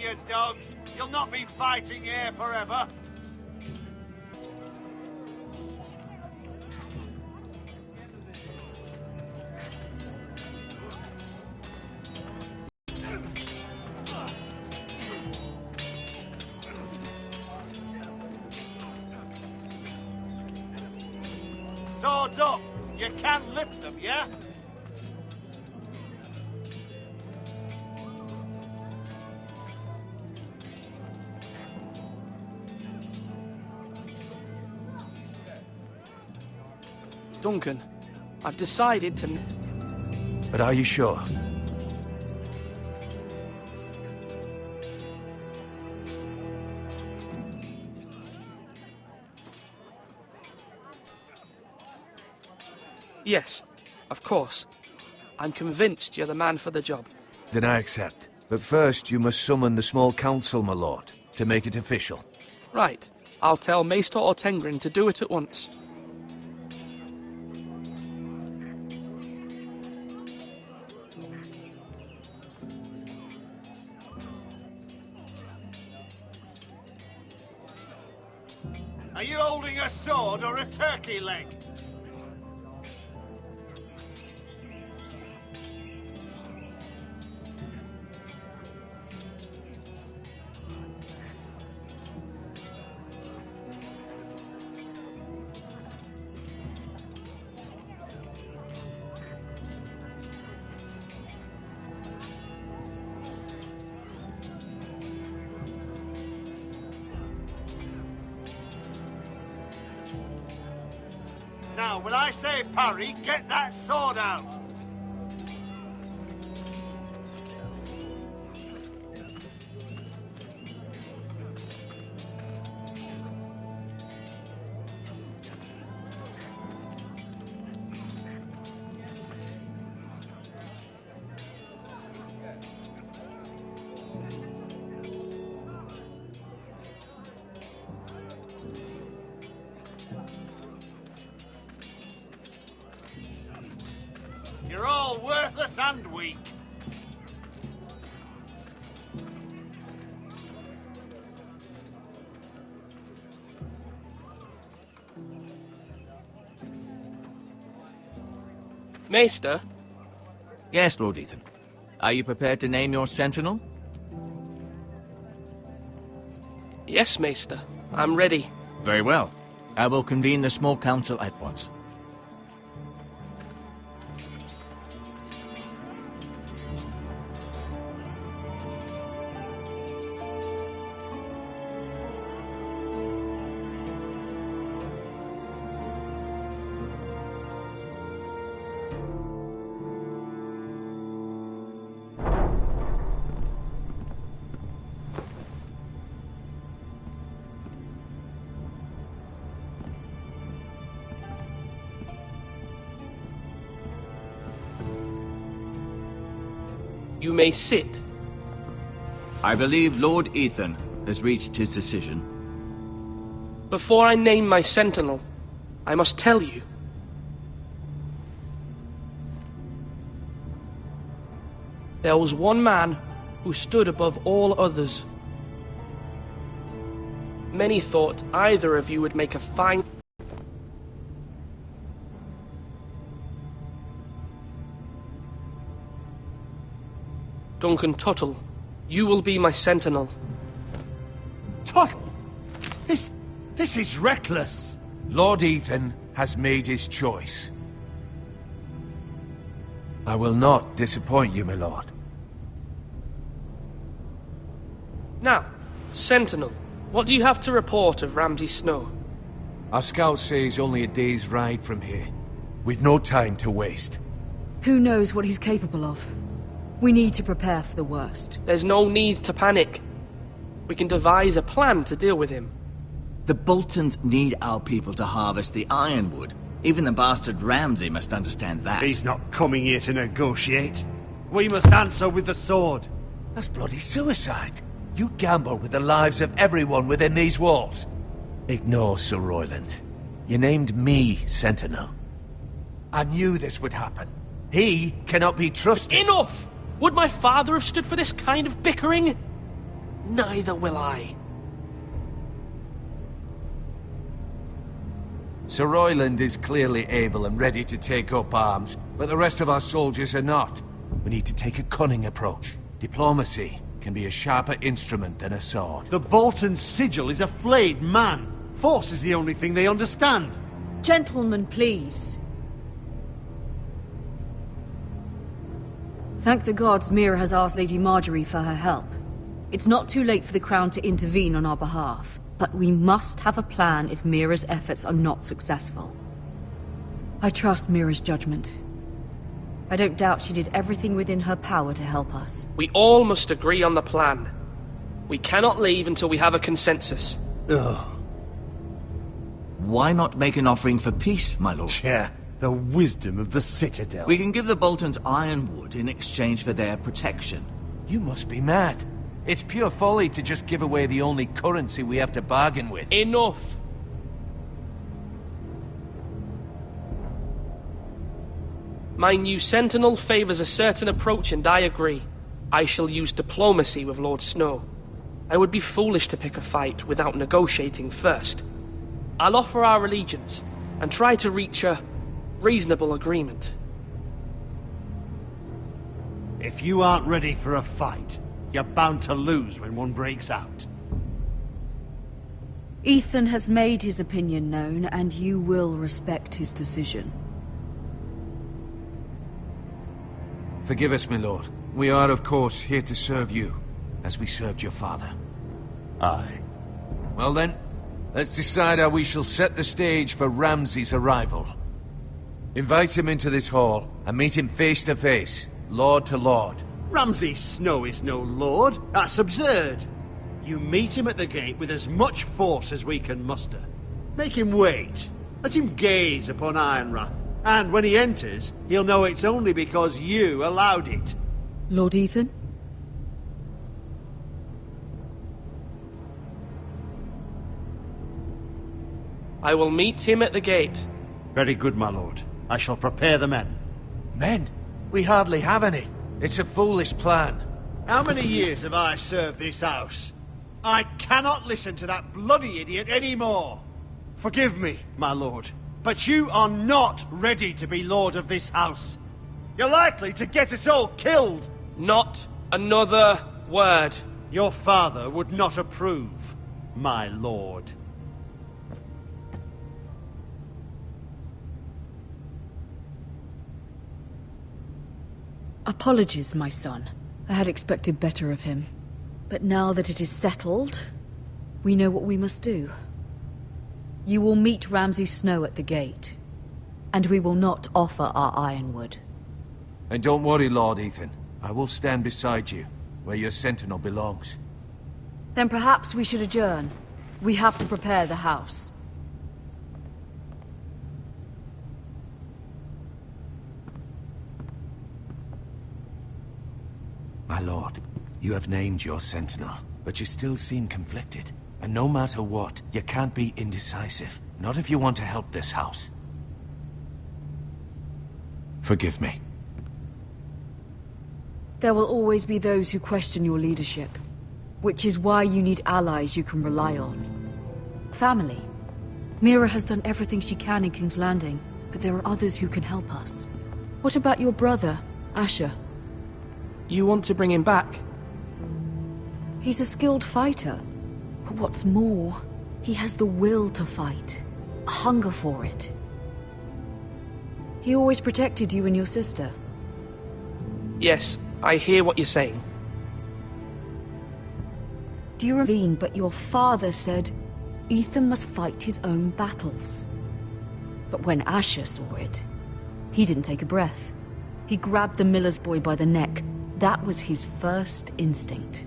you dogs. You'll not be fighting here forever. Swords up. You can lift them, yeah? Duncan, I've decided to... But are you sure? Yes, of course. I'm convinced you're the man for the job. Then I accept. But first you must summon the small council, my lord, to make it official. Right. I'll tell Maester Ortengrin to do it at once. Are you holding a sword or a turkey leg? Now, when I say parry, get that sword out! You're all worthless and weak. Maester? Yes, Lord Ethan. Are you prepared to name your sentinel? Yes, Maester. I'm ready. Very well. I will convene the small council at once. You may sit. I believe Lord Ethan has reached his decision. Before I name my sentinel, I must tell you. There was one man who stood above all others. Many thought either of you would make a fine... Duncan Tuttle, you will be my sentinel. Tuttle! This is reckless! Lord Ethan has made his choice. I will not disappoint you, my lord. Now, sentinel, what do you have to report of Ramsay Snow? Our scouts say he's only a day's ride from here, with no time to waste. Who knows what he's capable of? We need to prepare for the worst. There's no need to panic. We can devise a plan to deal with him. The Boltons need our people to harvest the ironwood. Even the bastard Ramsay must understand that. He's not coming here to negotiate. We must answer with the sword. That's bloody suicide. You gamble with the lives of everyone within these walls. Ignore Sir Royland. You named me Sentinel. I knew this would happen. He cannot be trusted. Enough! Would my father have stood for this kind of bickering? Neither will I. Sir Royland is clearly able and ready to take up arms, but the rest of our soldiers are not. We need to take a cunning approach. Diplomacy can be a sharper instrument than a sword. The Bolton sigil is a flayed man. Force is the only thing they understand. Gentlemen, please. Thank the gods Mira has asked Lady Marjorie for her help. It's not too late for the Crown to intervene on our behalf, but we must have a plan if Mira's efforts are not successful. I trust Mira's judgment. I don't doubt she did everything within her power to help us. We all must agree on the plan. We cannot leave until we have a consensus. Ugh. Why not make an offering for peace, my lord? Yeah, the wisdom of the Citadel. We can give the Boltons ironwood in exchange for their protection. You must be mad. It's pure folly to just give away the only currency we have to bargain with. Enough! My new sentinel favors a certain approach, and I agree. I shall use diplomacy with Lord Snow. I would be foolish to pick a fight without negotiating first. I'll offer our allegiance, and try to reach a reasonable agreement. If you aren't ready for a fight, you're bound to lose when one breaks out. Ethan has made his opinion known, and you will respect his decision. Forgive us, my lord. We are, of course, here to serve you, as we served your father. Aye. Well then, let's decide how we shall set the stage for Ramsay's arrival. Invite him into this hall, and meet him face to face, lord to lord. Ramsay Snow is no lord. That's absurd. You meet him at the gate with as much force as we can muster. Make him wait. Let him gaze upon Ironrath. And when he enters, he'll know it's only because you allowed it. Lord Ethan? I will meet him at the gate. Very good, my lord. I shall prepare the men. Men? We hardly have any. It's a foolish plan. How many years have I served this house? I cannot listen to that bloody idiot anymore. Forgive me, my lord, but you are not ready to be lord of this house. You're likely to get us all killed. Not another word. Your father would not approve, my lord. Apologies, my son. I had expected better of him. But now that it is settled, we know what we must do. You will meet Ramsay Snow at the gate, and we will not offer our ironwood. And don't worry, Lord Ethan. I will stand beside you, where your sentinel belongs. Then perhaps we should adjourn. We have to prepare the house. My lord, you have named your sentinel, but you still seem conflicted. And no matter what, you can't be indecisive. Not if you want to help this house. Forgive me. There will always be those who question your leadership, which is why you need allies you can rely on. Family. Mira has done everything she can in King's Landing, but there are others who can help us. What about your brother, Asher? You want to bring him back? He's a skilled fighter. But what's more, he has the will to fight. A hunger for it. He always protected you and your sister. Yes, I hear what you're saying. Do you intervene? But your father said Ethan must fight his own battles. But when Asher saw it, he didn't take a breath. He grabbed the miller's boy by the neck. That was his first instinct.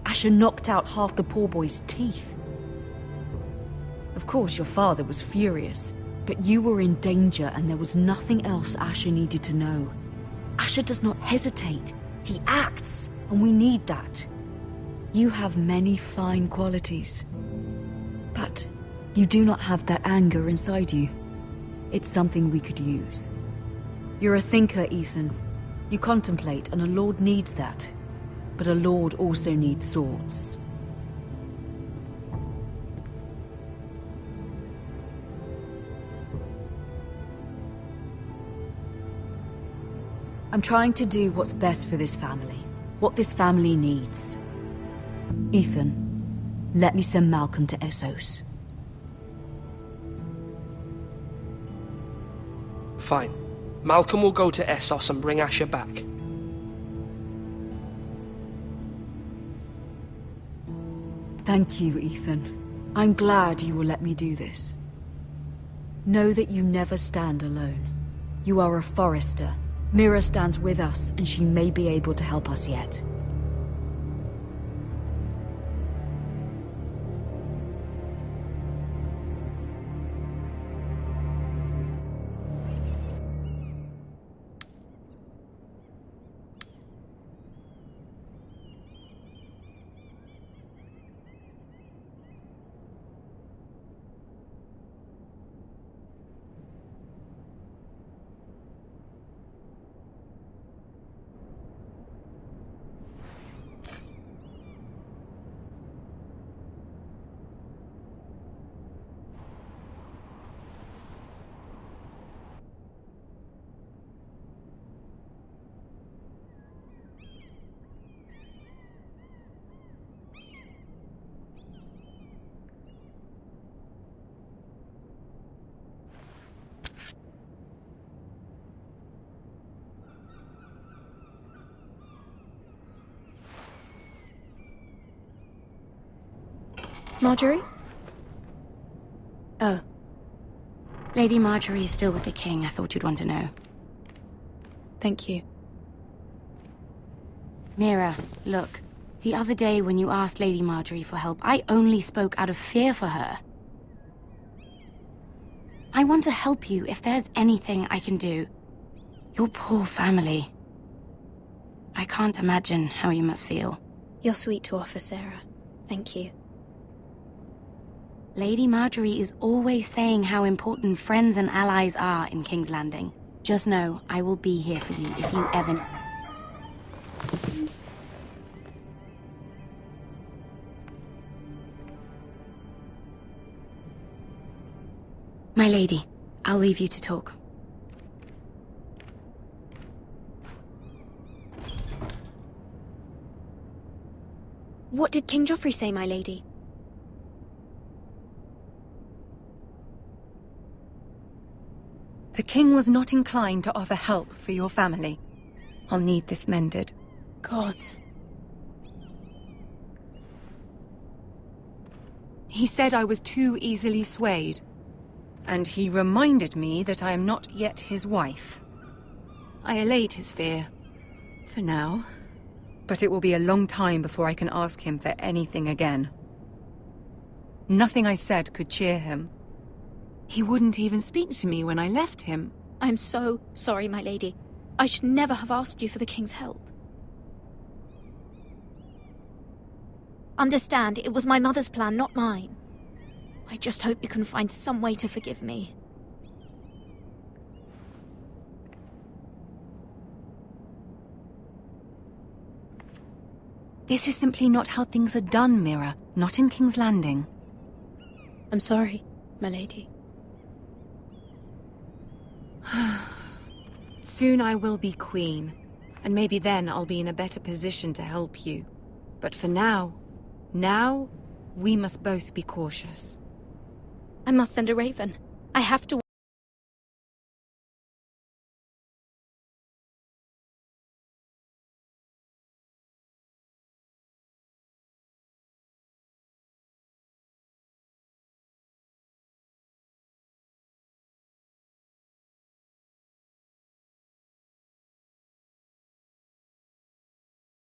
Asher knocked out half the poor boy's teeth. Of course, your father was furious, but you were in danger and there was nothing else Asher needed to know. Asher does not hesitate. He acts, and we need that. You have many fine qualities, but you do not have that anger inside you. It's something we could use. You're a thinker, Ethan. You contemplate, and a lord needs that. but a lord also needs swords. I'm trying to do what's best for this family, what this family needs. Ethan, let me send Malcolm to Essos. Fine. Malcolm will go to Essos and bring Asher back. Thank you, Ethan. I'm glad you will let me do this. Know that you never stand alone. You are a Forester. Mira stands with us, and she may be able to help us yet. Marjorie? Oh. Lady Marjorie is still with the king. I thought you'd want to know. Thank you. Mira, look. The other day when you asked Lady Marjorie for help, I only spoke out of fear for her. I want to help you if there's anything I can do. Your poor family. I can't imagine how you must feel. You're sweet to offer, Sarah. Thank you. Lady Marjorie is always saying how important friends and allies are in King's Landing. Just know, I will be here for you if you ever... My lady, I'll leave you to talk. What did King Joffrey say, my lady? The king was not inclined to offer help for your family. I'll need this mended. Gods. He said I was too easily swayed. And he reminded me that I am not yet his wife. I allayed his fear. For now. But it will be a long time before I can ask him for anything again. Nothing I said could cheer him. He wouldn't even speak to me when I left him. I'm so sorry, my lady. I should never have asked you for the king's help. Understand, it was my mother's plan, not mine. I just hope you can find some way to forgive me. This is simply not how things are done, Mira. Not in King's Landing. I'm sorry, my lady. Soon I will be queen, and maybe then I'll be in a better position to help you. But for now, we must both be cautious. I must send a raven. I have to...